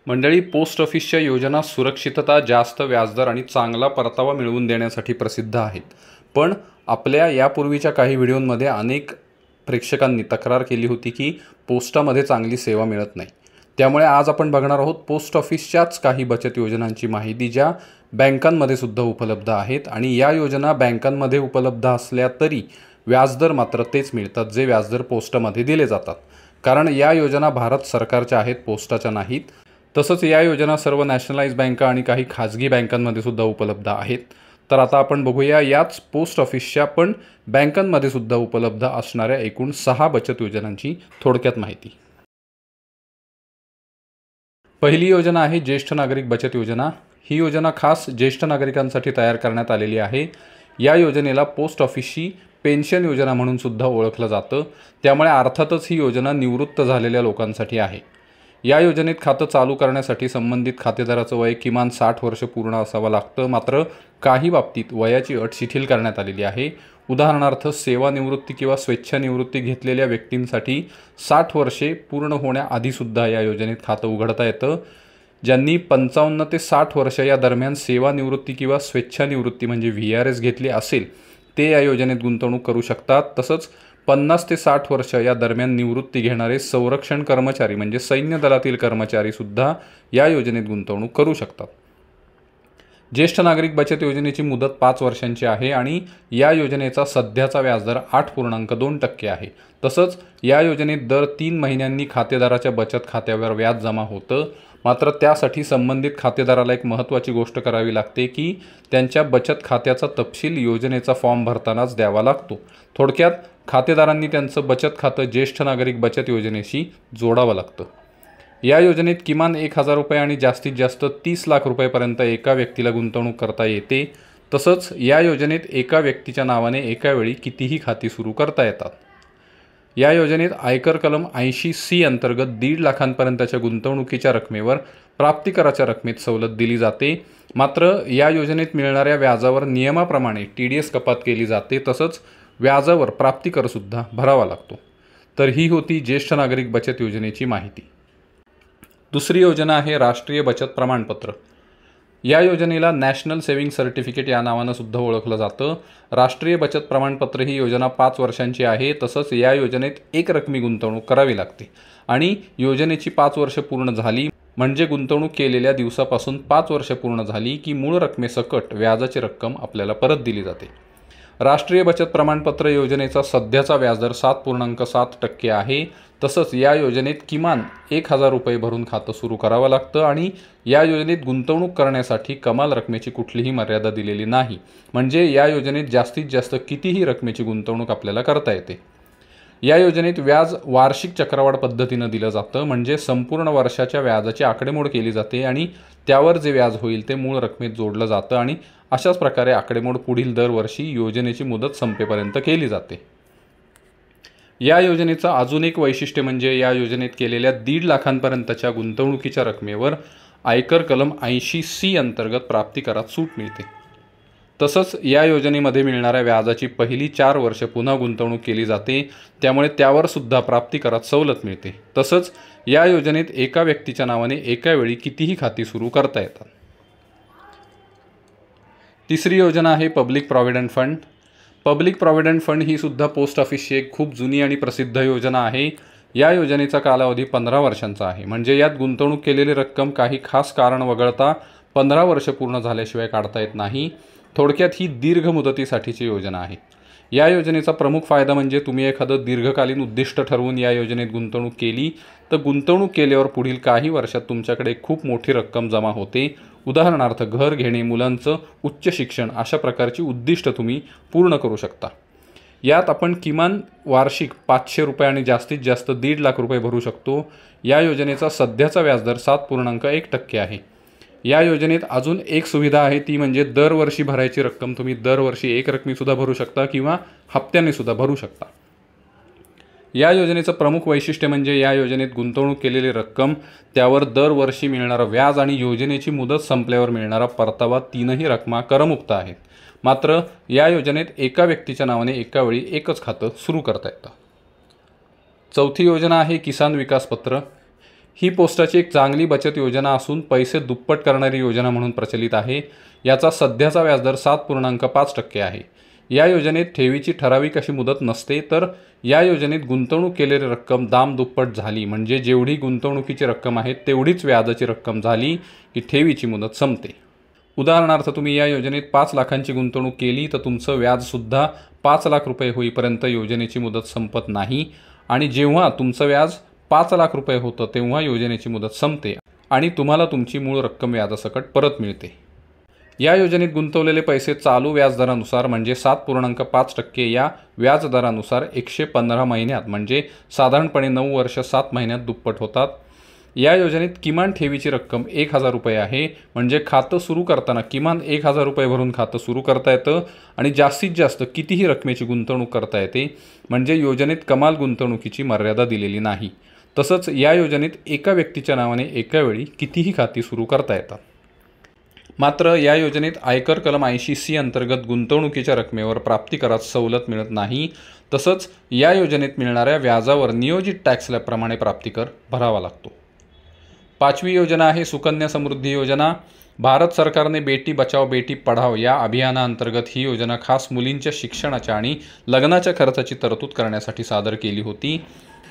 मंडळी, पोस्ट ऑफिसच्या योजना सुरक्षितता, जास्त व्याजदर आणि चांगला परतावा मिळवून देण्यासाठी प्रसिद्ध आहेत. पण आपल्या यापूर्वीच्या काही व्हिडिओमध्ये अनेक प्रेक्षकांनी तक्रार केली होती की पोस्टामध्ये चांगली सेवा मिळत नाही. त्यामुळे आज आपण बघणार आहोत पोस्ट ऑफिसच्याच काही बचत योजनांची माहिती, ज्या बँकांमध्ये सुद्धा उपलब्ध आहेत. आणि या योजना बँकांमध्ये उपलब्ध असल्या तरी व्याजदर मात्र तेच मिळतात जे व्याजदर पोस्टामध्ये दिले जातात. कारण या योजना भारत सरकारच्या आहेत, पोस्टाच्या नाहीत. तसंच या योजना सर्व नॅशनलाइज बँका आणि काही खाजगी बँकांमध्ये सुद्धा उपलब्ध आहेत. तर आता आपण बघूया याच पोस्ट ऑफिसच्या पण बँकांमध्ये सुद्धा उपलब्ध असणाऱ्या एकूण 6 बचत योजनांची थोडक्यात माहिती. पहिली योजना आहे ज्येष्ठ नागरिक बचत योजना. ही योजना खास ज्येष्ठ नागरिकांसाठी तयार करण्यात आलेली आहे. या योजनेला पोस्ट ऑफिसची पेन्शन योजना म्हणून सुद्धा ओळखलं जातं. त्यामुळे अर्थातच ही योजना निवृत्त झालेल्या लोकांसाठी आहे. या योजनेत खातं चालू करण्यासाठी संबंधित खातेदाराचं वय किमान 60 वर्ष पूर्ण असावं लागतं. मात्र काही बाबतीत वयाची अट शिथिल करण्यात आलेली आहे. उदाहरणार्थ सेवानिवृत्ती किंवा स्वेच्छानिवृत्ती घेतलेल्या व्यक्तींसाठी 60 वर्षे पूर्ण होण्याआधीसुद्धा या योजनेत खातं उघडता येतं. ज्यांनी 55 ते 60 वर्ष या दरम्यान सेवानिवृत्ती किंवा स्वेच्छानिवृत्ती म्हणजे VRS घेतली असेल ते या योजनेत गुंतवणूक करू शकतात. तसंच 50 ते 60 वर्ष या दरम्यान निवृत्ती घेणारे संरक्षण कर्मचारी म्हणजे सैन्य दलातील कर्मचारीसुद्धा या योजनेत गुंतवणूक करू शकतात. ज्येष्ठ नागरिक बचत योजनेची मुदत 5 वर्षांची आहे आणि या योजनेचा सध्याचा व्याजदर 8.2% आहे. तसंच या योजनेत दर 3 महिन्यांनी खातेदाराच्या बचत खात्यावर व्याज जमा होतं. मात्र त्यासाठी संबंधित खातेदाराला एक महत्त्वाची गोष्ट करावी लागते की त्यांच्या बचत खात्याचा तपशील योजनेचा फॉर्म भरतानाच द्यावा लागतो. थोडक्यात खातेदारांनी त्यांचं बचत खातं ज्येष्ठ नागरिक बचत योजनेशी जोडावं लागतं. या योजनेत किमान 1,000 रुपये आणि जास्तीत जास्त 30 लाख रुपयेपर्यंत एका व्यक्तीला गुंतवणूक करता येते. तसंच या योजनेत एका व्यक्तीच्या नावाने एका वेळी कितीही खाती सुरू करता येतात. या योजनेत आयकर कलम 80C अंतर्गत 1.5 लाखांपर्यंतच्या गुंतवणुकीच्या रकमेवर प्राप्तिकराच्या रकमेत सवलत दिली जाते. मात्र या योजनेत मिळणाऱ्या व्याजावर नियमाप्रमाणे TDS कपात केली जाते. तसंच व्याजावर प्राप्तिकरसुद्धा भरावा लागतो. तर ही होती ज्येष्ठ नागरिक बचत योजनेची माहिती. दुसरी योजना आहे राष्ट्रीय बचत प्रमाणपत्र. या योजनेला नॅशनल सेव्हिंग सर्टिफिकेट या नावानं सुद्धा ओळखलं जातं. राष्ट्रीय बचत प्रमाणपत्र ही योजना 5 वर्षांची आहे. तसंच या योजनेत एक रकमी गुंतवणूक करावी लागते आणि योजनेची 5 वर्ष पूर्ण झाली म्हणजे गुंतवणूक केलेल्या दिवसापासून 5 वर्ष पूर्ण झाली की मूळ रकमेसकट व्याजाची रक्कम आपल्याला परत दिली जाते. राष्ट्रीय बचत प्रमाणपत्र योजनेचा सध्याचा व्याजदर 7.7% आहे. तसंच या योजनेत किमान 1,000 रुपये भरून खातं सुरू करावं लागतं आणि या योजनेत गुंतवणूक करण्यासाठी कमाल रकमेची कुठलीही मर्यादा दिलेली नाही. म्हणजे या योजनेत जास्तीत जास्त कितीही रकमेची गुंतवणूक आपल्याला करता येते. या योजनेत व्याज वार्षिक चक्रवाढ पद्धतीनं दिलं जातं. म्हणजे संपूर्ण वर्षाच्या व्याजाची आकडेमोड केली जाते आणि त्यावर जे व्याज होईल ते मूळ रकमेत जोडलं जातं आणि अशाच प्रकारे आकडेमोड पुढील दरवर्षी योजनेची मुदत संपेपर्यंत केली जाते. या योजनेचं अजून एक वैशिष्ट्य म्हणजे या योजनेत केलेल्या 1.5 लाखांपर्यंतच्या गुंतवणुकीच्या रकमेवर आयकर कलम 80C अंतर्गत प्राप्तिकरात सूट मिळते. तसंच या योजनेमध्ये मिळणाऱ्या व्याजाची पहिली 4 वर्ष पुन्हा गुंतवणूक केली जाते. त्यामुळे त्यावर सुद्धा प्राप्तिकरात सवलत मिळते. तसंच या योजनेत एका व्यक्तीच्या नावाने एका वेळी कितीही खाती सुरू करता येतात. तिसरी योजना आहे public provident fund. Public provident fund ही सुद्धा पोस्ट ऑफिसची एक खूप जुनी आणि प्रसिद्ध योजना आहे. या योजनेचा कालावधी 15 वर्षांचा आहे. म्हणजे यात गुंतवणूक केलेली रक्कम काही खास कारण वगळता 15 वर्ष पूर्ण झाल्याशिवाय काढता येत नाही. थोडक्यात ही दीर्घ मुदतीसाठीची योजना आहे. या योजनेचा प्रमुख फायदा म्हणजे तुम्ही एखादं दीर्घकालीन उद्दिष्ट ठरवून या योजनेत गुंतवणूक केली तर गुंतवणूक केल्यावर पुढील काही वर्षात तुमच्याकडे खूप मोठी रक्कम जमा होते. उदाहरणार्थ घर घेणे, मुलांचं उच्च शिक्षण अशा प्रकारची उद्दिष्ट तुम्ही पूर्ण करू शकता. यात आपण किमान वार्षिक 500 रुपये आणि जास्तीत जास्त 1.5 लाख रुपये भरू शकतो. या योजनेचा सध्याचा व्याजदर 7.1% आहे. या योजनेत अजून एक सुविधा आहे ती म्हणजे दरवर्षी भरायची रक्कम तुम्ही दरवर्षी एक रकमीसुद्धा भरू शकता किंवा हप्त्याने सुद्धा भरू शकता. या योजनेचं प्रमुख वैशिष्ट्य म्हणजे या योजनेत गुंतवणूक केलेली रक्कम, त्यावर दरवर्षी मिळणारं व्याज आणि योजनेची मुदत संपल्यावर मिळणारा परतावा तीनही रकमा करमुक्त आहेत. मात्र या योजनेत एका व्यक्तीच्या नावाने एका वेळी एकच खातं सुरू करता येतं. चौथी योजना आहे किसान विकास पत्र. ही पोस्टाची एक चांगली बचत योजना असून पैसे दुप्पट करणारी योजना म्हणून प्रचलित आहे। याचा सध्याचा व्याजदर 7.5% आहे। या योजनेत ठेवीची ठराविक अशी मुदत नसते, तर या योजनेत गुंतवणूक केलेली रक्कम दाम दुप्पट झाली म्हणजे जेवढी गुंतवणुकीची रक्कम आहे तेवढीच व्याजाची रक्कम झाली की ठेवीची मुदत संपते। उदाहरणार्थ तुम्ही या योजनेत 5 लाखांची गुंतवणूक केली तर तुमचं व्याजसुद्धा 5 लाख रुपये होईपर्यंत योजनेची मुदत संपत नाही आणि जेव्हा तुमचं व्याज 5 लाख रुपये होतं तेव्हा योजनेची मुदत संपते आणि तुम्हाला तुमची मूळ रक्कम व्याजासकट परत मिळते। या योजनेत गुंतवलेले पैसे चालू व्याजदरानुसार म्हणजे 7.5% या व्याजदरानुसार 115 महिन्यात म्हणजे साधारणपणे 9 वर्ष 7 महिन्यात दुप्पट होतात। या योजनेत किमान ठेवीची रक्कम 1000 रुपये आहे, म्हणजे खातं सुरू करताना किमान 1000 रुपये भरून खातं सुरू करता येतं आणि जास्तीत जास्त कितीही रकमेची गुंतवणूक करता येते, म्हणजे योजनेत कमाल गुंतवणुकीची मर्यादा दिलेली नाही। तसंच या योजनेत एका व्यक्तीच्या नावाने एका वेळी कितीही खाती सुरू करता येतात। मात्र या योजनेत आयकर कलम 80C अंतर्गत गुंतवणुकीच्या रकमेवर प्राप्तिकरात सवलत मिळत नाही। तसंच या योजनेत मिळणाऱ्या व्याजावर नियोजित टॅक्स स्लॅबप्रमाणे प्राप्तिकर भरावा लागतो। 5वी योजना आहे सुकन्या समृद्धी योजना। भारत सरकारने बेटी बचाओ बेटी पढाओ या अभियानाअंतर्गत ही योजना खास मुलींच्या शिक्षणाच्या आणि लग्नाच्या खर्चाची तरतूद करण्यासाठी सादर केली होती।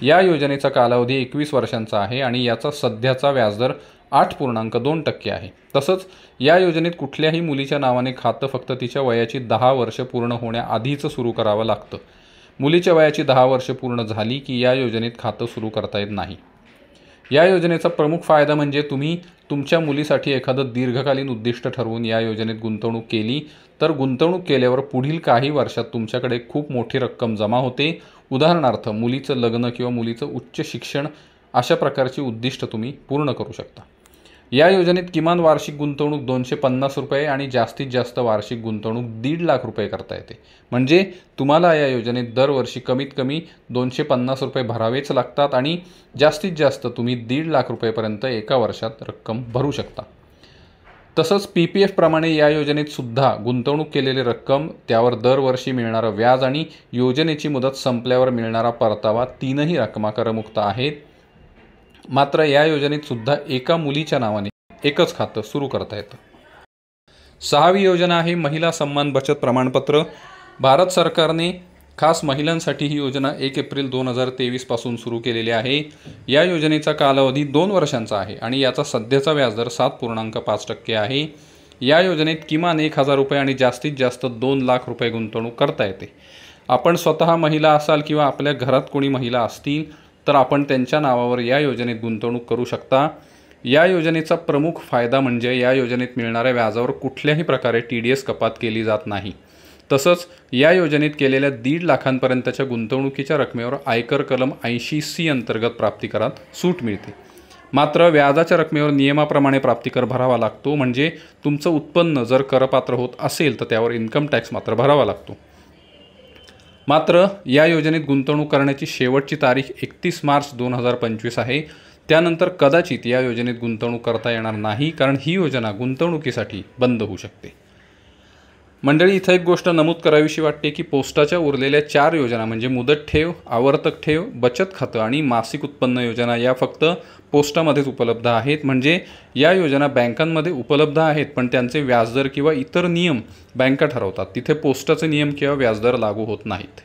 या योजनेचा कालावधी 21 वर्षांचा आहे आणि याचा सध्याचा व्याजदर 8.2% आहे। तसंच या योजनेत कुठल्याही मुलीच्या नावाने खातं फक्त तिच्या वयाची 10 वर्ष पूर्ण होण्याआधीच सुरू करावं लागतं। मुलीच्या वयाची 10 वर्ष पूर्ण झाली की या योजनेत खातं सुरू करता येत नाही। या योजनेचा प्रमुख फायदा म्हणजे तुम्ही तुमच्या मुलीसाठी एखादं दीर्घकालीन उद्दिष्ट ठरवून या योजनेत गुंतवणूक केली तर गुंतवणूक केल्यावर पुढील काही वर्षात तुमच्याकडे खूप मोठी रक्कम जमा होते। उदाहरणार्थ मुलीचं लग्न किंवा मुलीचं उच्च शिक्षण अशा प्रकारची उद्दिष्ट तुम्ही पूर्ण करू शकता। या योजनेत किमान वार्षिक गुंतवणूक 250 रुपये आणि जास्तीत जास्त वार्षिक गुंतवणूक 1.5 लाख रुपये करता येते, म्हणजे तुम्हाला या योजनेत दरवर्षी कमीत कमी 250 रुपये भरावेच लागतात आणि जास्तीत जास्त तुम्ही 1.5 लाख रुपयेपर्यंत एका वर्षात रक्कम भरू शकता। तसंच PPF प्रमाणे या योजनेत सुद्धा गुंतवणूक केलेली रक्कम, त्यावर दरवर्षी मिळणारं व्याज आणि योजनेची मुदत संपल्यावर मिळणारा परतावा तीनही रकमा करमुक्त आहेत। मात्र या योजनेत सुद्धा एका मुलीच्या नावाने एकच खातं सुरू करता येतं। 6वी योजना आहे महिला सन्मान बचत प्रमाणपत्र। भारत सरकारने खास महिलांसाठी ही योजना 1 एप्रिल 2023 पासून सुरू केलेली आहे। या योजनेचा कालावधी 2 वर्षांचा आहे आणि याचा सध्याचा व्याजदर 7.5% आहे। या योजनेत किमान 1000 रुपये आणि जास्तीत जास्त 2 लाख रुपये गुंतवणूक करता येते। आपण स्वतः महिला असाल किंवा आपल्या घरात कोणी महिला असतील तर आपण त्यांच्या नावावर या योजनेत गुंतवणूक करू शकता। या योजनेचा प्रमुख फायदा म्हणजे या योजनेत मिळणाऱ्या व्याजावर कुठल्याही प्रकारे TDS कपात केली जात नाही। तसंच या योजनेत केलेल्या 1.5 लाखांपर्यंतच्या गुंतवणुकीच्या रकमेवर आयकर कलम 80C अंतर्गत प्राप्तिकरात सूट मिळते। मात्र व्याजाच्या रकमेवर नियमाप्रमाणे प्राप्तिकर भरावा लागतो, म्हणजे तुमचं उत्पन्न जर करपात्र होत असेल तर त्यावर इन्कम टॅक्स मात्र भरावा लागतो। मात्र या योजनेत गुंतवणूक करण्याची शेवटची तारीख 31 मार्च 2025 आहे। त्यानंतर कदाचित या योजनेत गुंतवणूक करता येणार नाही, कारण ही योजना गुंतवणुकीसाठी बंद होऊ शकते। मंडळी, इथं एक गोष्ट नमूद करावीशी वाटते की पोस्टाच्या उरलेल्या 4 योजना म्हणजे मुदत ठेव, आवर्तक ठेव, बचत खातं आणि मासिक उत्पन्न योजना या फक्त पोस्टामध्येच उपलब्ध आहेत। म्हणजे या योजना बँकांमध्ये उपलब्ध आहेत, पण त्यांचे व्याजदर किंवा इतर नियम बँका ठरवतात, तिथे पोस्टाचे नियम किंवा व्याजदर लागू होत नाहीत।